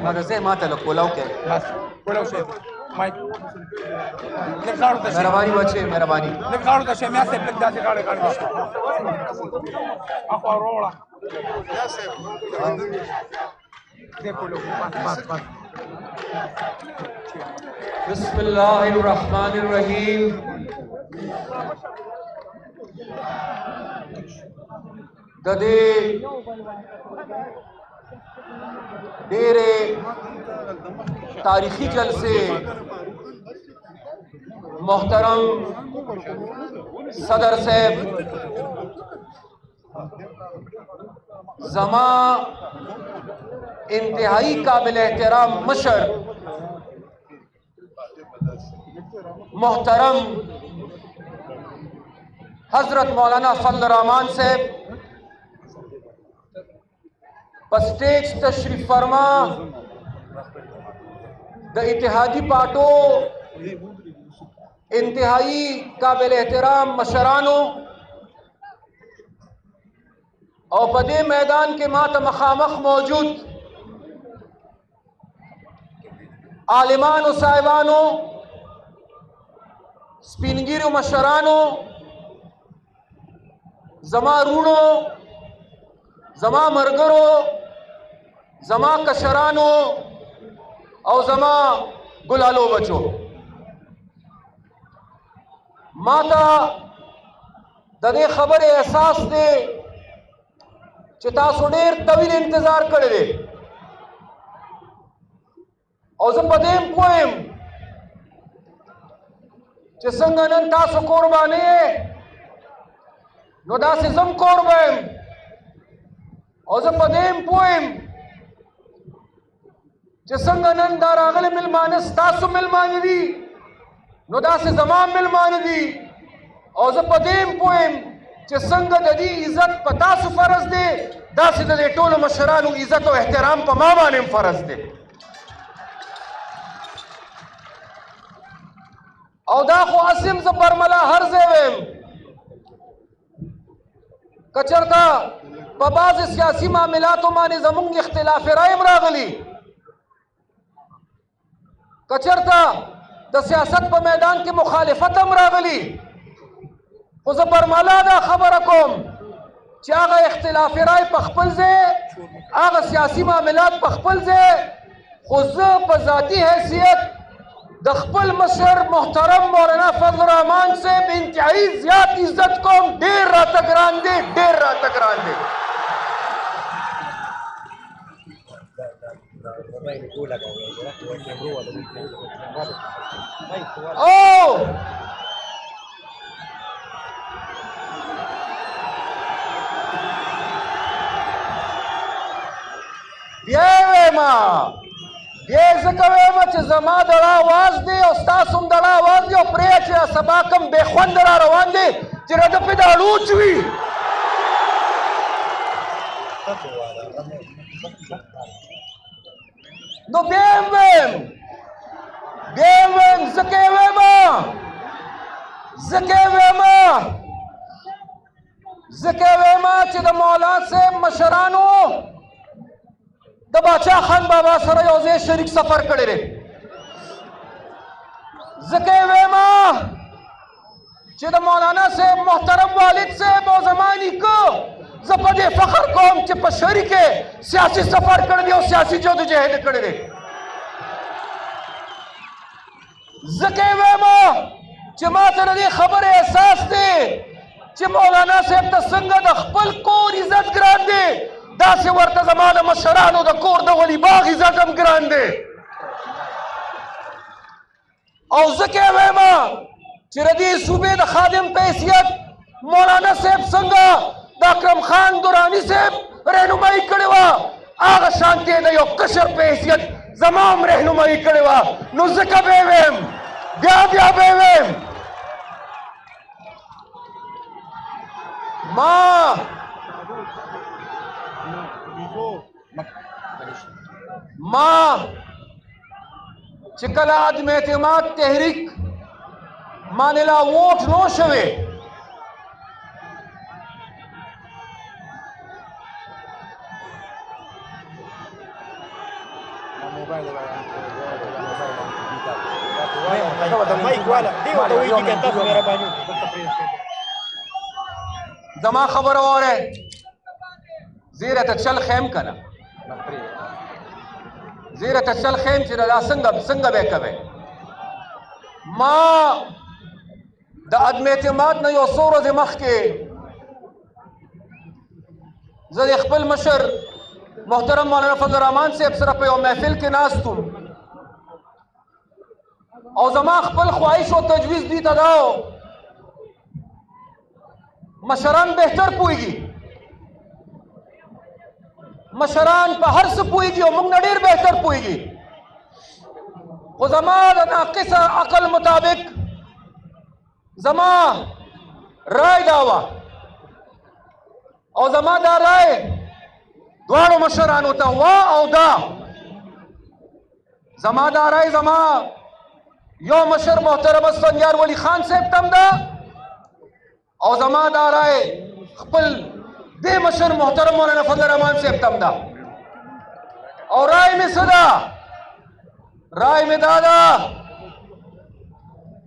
مغازه ماته له کولاو کې بس کولاو شه مایک لږ غاړو ته مهرباني بچي مهرباني لږ غاړو ته شه میا سه لږ داسې غاړه اخو وروړه میا سه دې کولاو بس بسم الله الرحمن الرحیم د دې ډېرې تاریخي جلسے محترم صدر صاحب زما انتہائی قابل احترام مشر محترم حضرت مولانا فضل الرحمان صاحب پسٹیج تشریف فرما دا اتحادی پارٹو انتہائی قابل احترام مشرانو اور پدے میدان کے مات مخامخ موجود عالمان و صاحبانو سپینگیر و مشرانو زما رونو زما مرگرو زما کشرانو او زما گلالو بچو ماتا دنے خبر احساس دے چې تاسو ډېر طویل انتظار کړی دی او زه په دې پوهیم چې څنګه نن تاسو قربانې نو داسې زم قربان او زه په دې پوهیم چې څنګه نن دا راغلي مېلمانه ستاسو مېلمانه دي نو داسې زما مېلمانه دي او زه په دې پوهیم چې څنګه د دې عزت په تاسو فرض دی داسې د دې ټولو مشرانو عزت او احترام په ما باندې هم فرض دی او دا خو اسیم زه برملا هر ځای ویم که چېرته په بعضې سیاسي معاملاتو باندې زموږ اختلاف رای هم راغلي که چېرته د سیاست په میدان کې مخالفت هم راغلي خو زه برملا دا خبره کوم چې هغه اختلاف رای په خپل ځای هغه سیاسي معاملات په خپل ځای خو زه په ذاتي حیثیت د خپل مشر محترم مولانا فضل الرحمان صاحب انتہائی زیات عزت کوم ډېر راته ګران دی ډېر راته ګران دی او بیا ویما بیا ځکه ویمه چې زما دړه اواز دی او ستاسو هم دړه اواز دی او پرې چې سبا کوم بې خونده را روان دی چې رده پې د الوچ وي نو بیا یې ویم ځکه یې ویمه چې د مولا صاحب مشرانو د باچا خان بابا سره یو ځای شریک سفر کړی دی ځکه یې ویمه چې د مولانا صاحب محترم والد صاحب او زما نیکه زه په دې فخر کوم چې په شریک سیاسي سفر کړی دی او سیاسي جدوجہد کړی دی ځکه یې ویمه چې ما ته د دې خبرې احساس دی چې مولانا صاحب ته څنګه د خپل کور عزت ګران دی داسې ورته زما د مشرانو د کور د ولی باغ عزت هم ګران دی او ځکه یې ویمه چې د دې صوبې د خادم په حیثیت مولانا صاحب څنګه د اکرم خان دراني صاحب رهنمایي کړې وه هغه شانتې د یو کشر په حیثیت زما هم رهنمایي کړې وه نو ځکه به یې ویم بیا به یې ویم ما چې کله عدم اعتماد تحریک باندې لا ووټ نو شوی زما خبره واورئ زیره ته چل خیم که نه زیره ته چل خیم چې دا څنګه به کوئ ما د عدم اعتماد نه یو څو ورځې مخکې زه د خپل مشر محترم مولانا فضل الرحمن صاحب سره په یو محفل کې ناست وم او زما خپل خواهش او تجویز دوی ته دا و مشران بهتر پوهېږي مشران په هر څه پوهېږي او موږ نه ډېر بهتر پوهېږي خو زما د ناقصه عقل مطابق زما رای دا وه او زما دا رای دواړو مشرانو ته وا او دا زما دا رای زما یو مشر محترم اسفندیار ولی خان صاحب تم ده او زما دا رای خپل دې مشر محترم مولانا فضل الرحمن صاحب تم ده او رای مې څه ده رای مې دا ده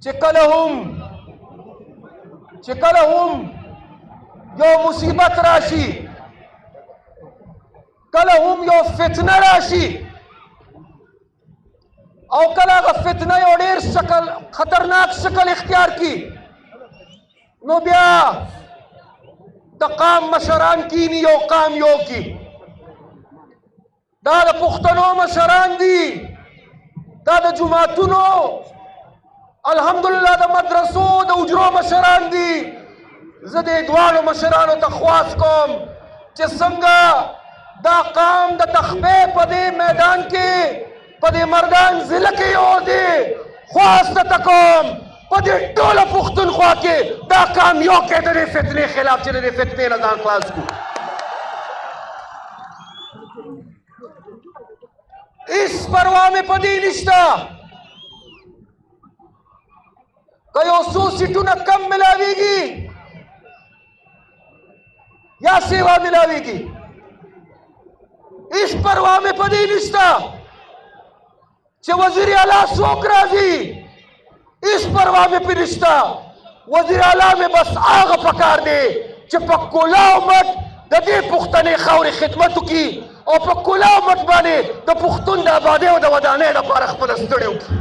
چې کله هم یو مصیبت راشي کله هم یو فتنه راشي او کله هغه فتنه یو ډېر شکل خطرناک شکل اختیار کی نو بیا د قام مشران کینی یو قام یو کی دا د پښتنو مشران دي دا د جماعتونو الحمدلله د مدرسو د اجرو مشران دي زه د دواړو مشرانو ته خواست کوم چې څنګه دا قام د تخبې په دې میدان کې په دې مردان ضلع کې یو دی خواست ته کوم په دې ټوله پښتونخوا کې دا قام یو کې د دې فتنې خلاف چې د دې فتنې نه ځان خلاص کړو هېڅ پروا مې په دې نشته که یو څو سیټونه کم ملاویږي یا سیوا ملاویږي هېڅ پروا مې په دې نشته چې وزیر اعلی څوک راځي هېڅ پروا مې پرې نشته وزیر اعلی مې بس هغه پکار دی چې په کولاو مټ د دې پښتنې خاورې خدمت وکړي او په کولاو مټ باندې د پښتون د آبادۍ او د ودانۍ لپاره خپله ستړې وکړي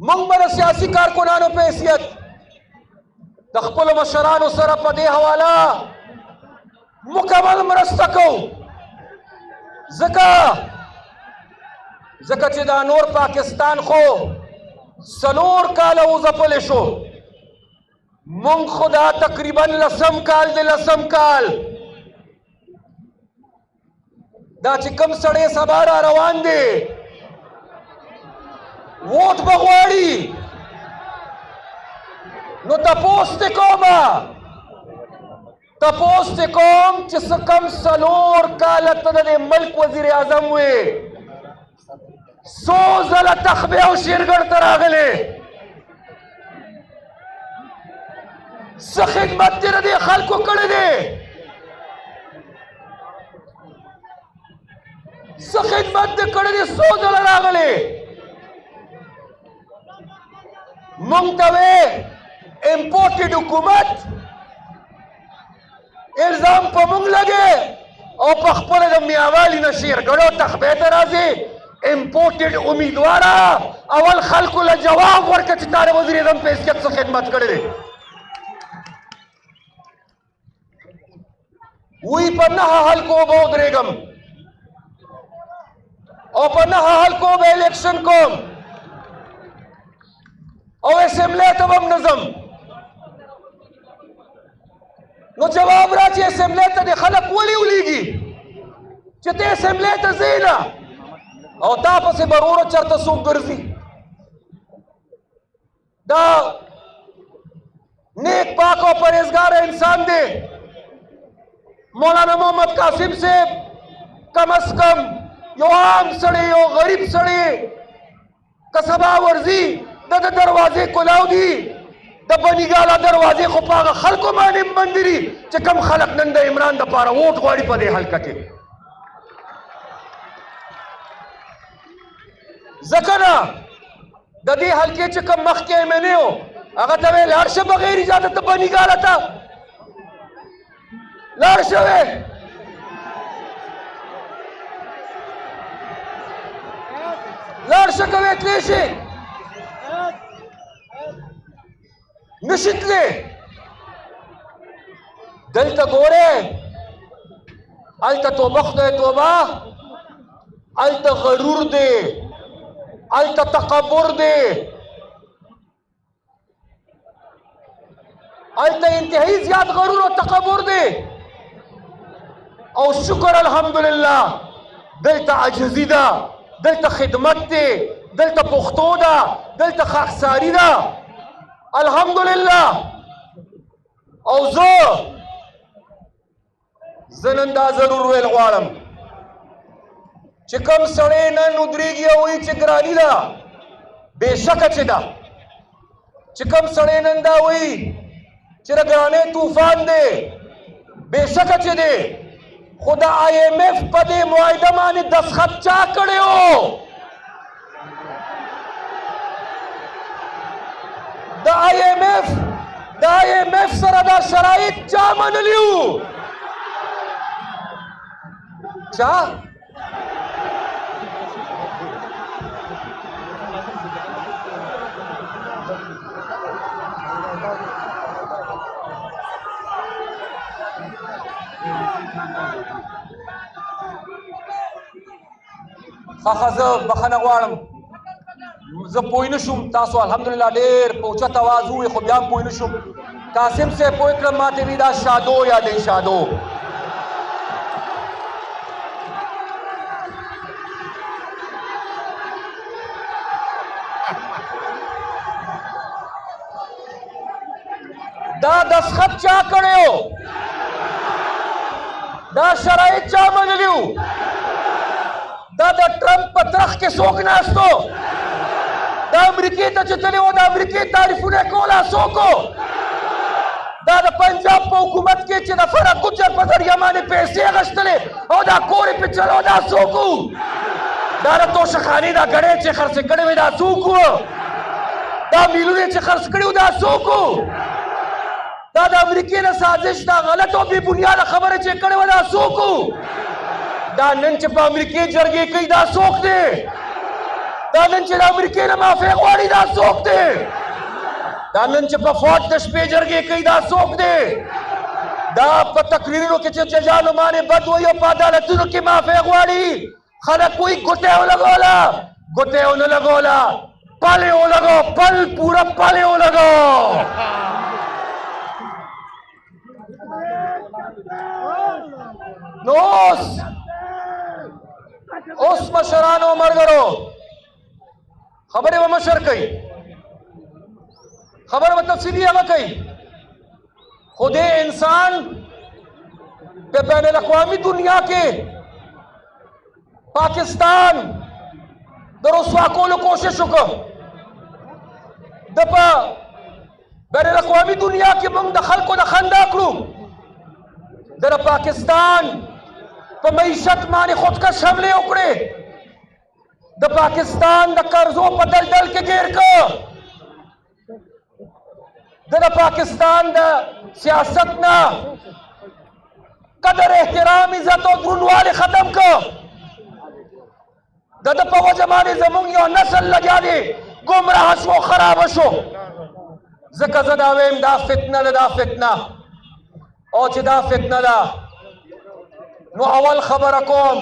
موږ به د سیاسي کارکنانو په حیثیت د خپلو مشرانو سره په دې حواله مکمل مرسته کوو ځکه چې دا نور پاکستان خو 4 کاله وځپلی شو مونږ خو دا تقریبا 10 کال دی 10 کال دا چې کوم سړی سبا را روان دی ووټ به غواړي نو تپوس دې کوم چې څه کم 4 کاله ته د دې ملک وزیر اعظم وې 100 ځله تخبې او شیرګړ ته راغلې څه خدمت دې د دې خلکو کړی دی څه خدمت دې کړی دی 100 ځله راغلې مونږ ته وې امپورټډ حکومت الزام په مونږ لګې او په خپله د میاوالي نه شیرګړو تخبې ته راځي امپورټډ امیدواره اول خلکو له جواب ورکړه چې تا د وزیر اعظم په حیثیت څه خدمت کړی دی وی په 9 حلقو به ودرېږم او په 9 حلقو به الیکشن کوم او اسمبلی ته به هم نه ځم نو جواب را چې اسمبلی ته د خلک ولې ولیږي چې ته اسمبلی ته ځې نه او تا پسې به وروره چېرته څوک ګرځي دا نیک پاک او پرهیزګاره انسان دی مولانا محمد قاسم صاحب کم از کم یو عام سړی یو غریب سړی که سبا ورځي د دروازې کلاو دي د بنیګاله دروازې خو په هغه خلکو باندې بندري چې کم خلک نن د عمران دپاره ووټ غواړي په دې حلقه کې. ځکه نه د دې حلقې چې کوم مخکې MLA و هغه ته ویې لاړ شه بغیر اجازته بنیګاله ته لاړ شه وې لاړ شه که وې تللی شي نشي تللی. دلته ګورې هلته توبه خدای توبه هلته غرور دی هلته تکبر دی هلته انتهایی زیات غرور او تکبر دی او شکر الحمدلله دلته عجزي ده دلته خدمت دی دلته پښتو ده دلته خاکساري ده الحمدلله. او زه نن دا ضرور ویل غواړم چې کوم سړی نن ودرېږي او وایي چې ګراني ده بېشکه چې ده چې کوم سړی نن دا وایي چې د ګرانۍ طوفان دی بېشکه چې دی خو د IMF په دې معاهده باندې دستخط چا کړی و د IMF سره دا شرایط چا منلی وو چا ښه زه بخښنه غواړم زه پوه نه شوم تاسو الحمدلله ډېر په اوچت اواز ووایئ خو بیا هم پوه نه شوم قاسم صاحب پوه کړم ما ته وي دا شادو یادوي شادو دا دستخط چا کړی و دا شرایط چا منلي وو دا د ټرمپ په ترخ کې څوک ناست و دا امریکې ته چې تللی و د امریکې تعریفونه یې کوله څوک و دا د پنجاب په حکومت کې چې د فرق ګجر په ذریعه باندې پیسې اخیستلې او دا کور یې پې چلو دا څوک و دا د توشخانې دا ګړۍ چې خرڅې کړې وې دا څوک و دا میلونه چې خرڅ کړي وو دا څوک و دا د امریکې د سازش دا غلط او بې بنیاده خبره چې کړې وه دا څوک و دا نن چې په امریکې جرګې کوي دا څوک دی دا نن چې د امریکې نه معافی غواړي دا څوک دی دا نن چې په فوج د شپې جرګې کوي دا څوک دی دا په تقریرونو کې چې ججانو باندې بد وایي او په عدالتونو کې معافی غواړي خلک وایي ګوتې ولګوله ګوتې ونه لګوله پل یې ولګو پل پوره پل یې ولګو نو اوس مشرانو ملګرو خبرې به مشر کوي خبره به تفصیلي هغه کوي خو دې انسان په بین الاقوامي دنیا کې پاکستان د رسوا کولو کوشش وکړ د په بین الاقوامي دنیا کې موږ د خلکو د خندا کړو د پاکستان په معیشت باندې خودکش حملې وکړې د پاکستان د قرضو په دلدل کې ګیر کړ د پاکستان د سیاست نه قدر احترام عزت او درنوالی ختم کړ د په وجه باندې زموږ یو نسل لګیا دی ګمراه شو خراب شو ځکه زه دا وایم دا فتنه ده دا فتنه او چې دا فتنه ده نو اول خبره کوم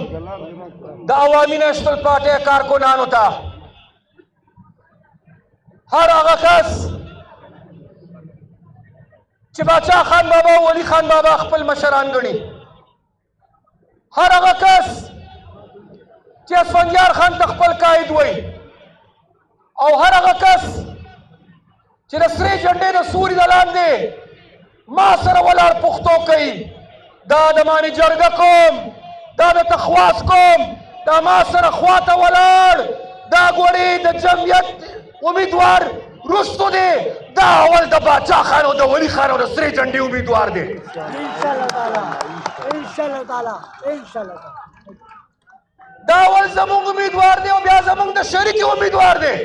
د عوامي نیشنل پارټۍ کارکنانو ته هر هغه کس چې باچا خان بابا او ولی خان بابا خپل مشران ګڼي هر هغه کس چې اسفندیار خان ته خپل قائد وایي او هر هغه کس چې د سرې جنډې د سوري د لاندې ما سره ولاړ پښتو کوي دا د مانې جرګه کوم دا د تخواس کوم دا ما سره خواته ولاړ دا ګورې د جمعیت امیدوار رستو دی دا اول د باچا خان او د ولی خان او د سرې جنډې امیدوار دی انشاءاللہ تعالی انشاءاللہ تعالی انشاءاللہ تعالی دا اول زمونږ امیدوار دی او بیا زمونږ د شریک امیدوار دی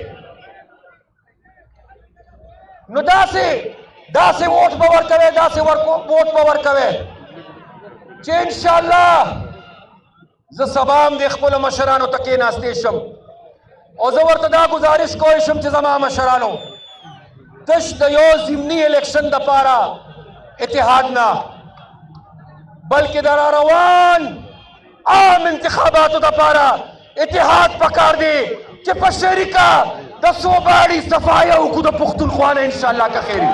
نو داسې ووټ به ورکوئ داسې ووټ به ورکوئ چې انشاءالله زه سبا هم د خپلو مشرانو ته کېناستی شم او زه ورته دا گزارش کوی شم چې زما مشرانو تش د یو ضمني الیکشن دپاره اتحاد نه بلکې د راروان عام انتخاباتو دپاره اتحاد پکار دی چې په شریکه د صوباړي صفایه وکړو د پښتونخوا نه انشاءالله که خیر وي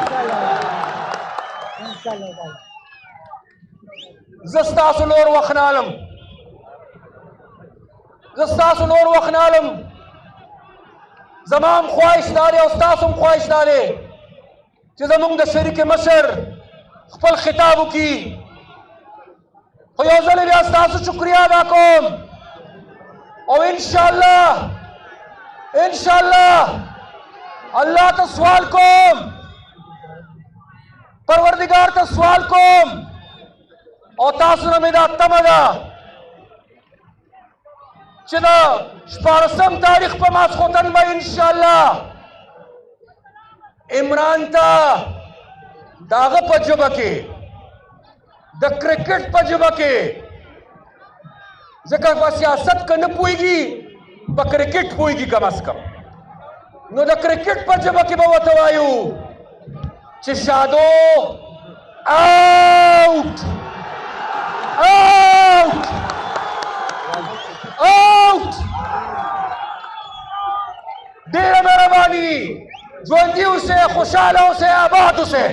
انشاءاللہ تعالی زه ستاسو نور وخت نه الم زما هم خواهش دا دی او ستاسو هم خواهش دا دی چې زمونږ د شریک مشر خپل خطاب وکړي خو یو ځل بیا ستاسو شکریه ادا کوم او انشاءالله الله ته سوال کوم پروردگار ته سوال کوم او تاسو نه مې دا تمه ده چې د 14 تاریخ په ماسخوتن به انشاءالله عمران ته د هغه په ژبه کې د کرکټ په ژبه کې ځکه په سیاست که نه پوهېږي په کرکټ پوهېږي کم از کم نو د کرکټ په ژبه کې به ورته وایو چې شادو آوټ ډېره مهرباني ژوندي اوسئ خوشحاله اوسئ آباد اوسئ